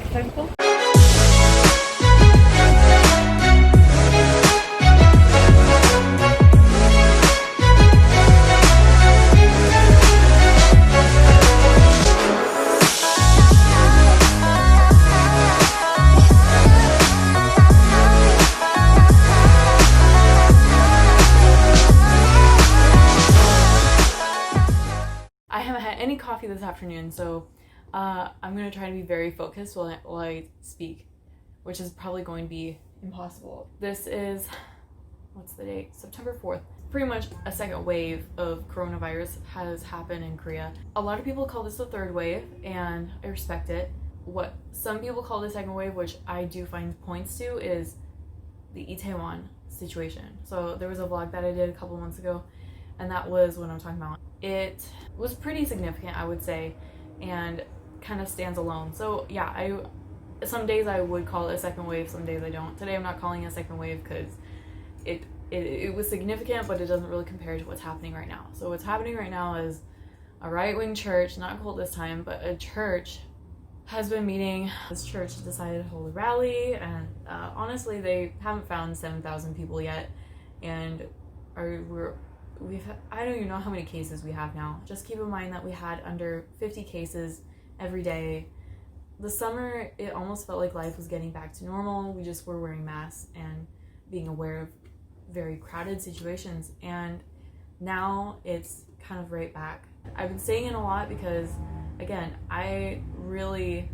photographer. I haven't had any coffee this afternoon, so I'm going to try to be very focused while I speak, which is probably going to be impossible. This is, what's the date? September 4th. Pretty much a second wave of coronavirus has happened in Korea. A lot of people call this the third wave, and I respect it. What some people call the second wave, which I do find points to, is the Itaewon situation. So there was a vlog that I did a couple months ago, and that was what I'm talking about. It was pretty significant, I would say, and kind of stands alone. So yeah, some days I would call it a second wave, some days I don't. Today I'm not calling it a second wave because it was significant, but it doesn't really compare to what's happening right now. So what's happening right now is a right-wing church, not cult this time, but a church has been meeting. This church decided to hold a rally, and honestly, they haven't found 7,000 people yet, and I don't even know how many cases we have now. Just keep in mind that we had under 50 cases every day. The summer, it almost felt like life was getting back to normal. We just were wearing masks and being aware of very crowded situations, and now it's kind of right back. I've been saying it a lot because, again, I really,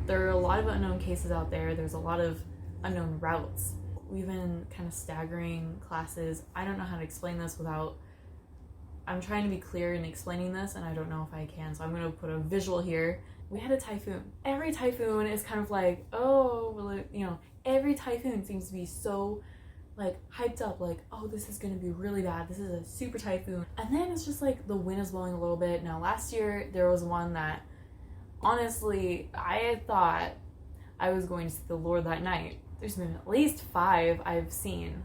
there are a lot of unknown cases out there. There's a lot of unknown routes. We've been kind of staggering classes. I don't know how to explain this without, I'm trying to be clear in explaining this, and I don't know if I can, so I'm going to put a visual here. We had a typhoon. Every typhoon is kind of like, oh, well, every typhoon seems to be so like hyped up, like, oh, this is going to be really bad. This is a super typhoon. And then it's just like the wind is blowing a little bit. Now, last year there was one that, honestly, I had thought I was going to see the Lord that night. There's been at least 5 I've seen.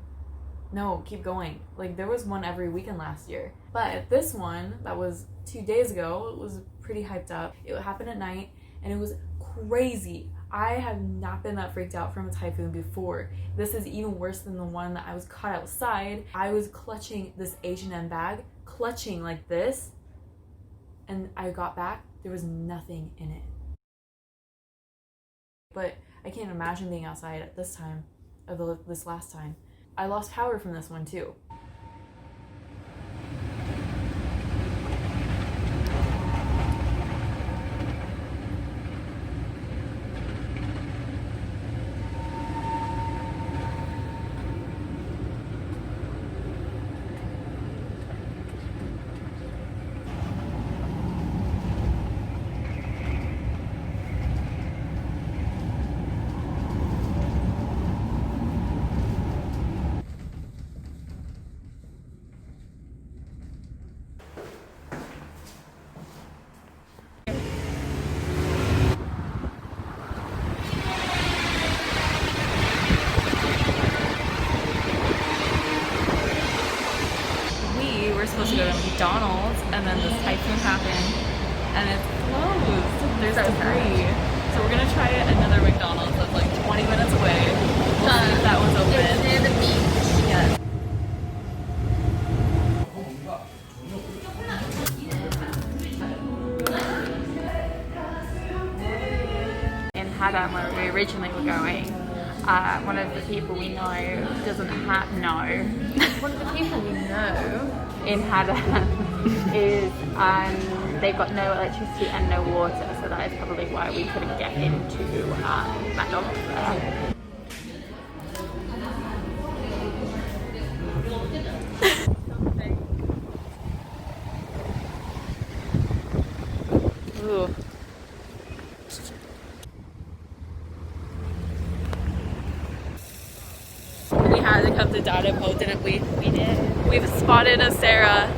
No, keep going. Like, there was one every weekend last year. But this one, that was 2 days ago, it was pretty hyped up. It happened at night, and it was crazy. I have not been that freaked out from a typhoon before. This is even worse than the one that I was caught outside. I was clutching this H&M bag, clutching like this, and I got back, there was nothing in it. But I can't imagine being outside at this time, or this last time. I lost power from this one too. Supposed to go to McDonald's, and then this typhoon happened and it's closed. There's so free. So we're gonna try another McDonald's that's like 20 minutes away. We'll see if that one's open. It's near the beach. Yes. In Haddam, where we originally were going, one of the people we know doesn't know. One of the people we know in Haddam is they've got no electricity and no water, so that is probably why we couldn't get into McDonald's there. Ooh. We had to come to Dada Po, didn't we? We did. We've spotted a Sarah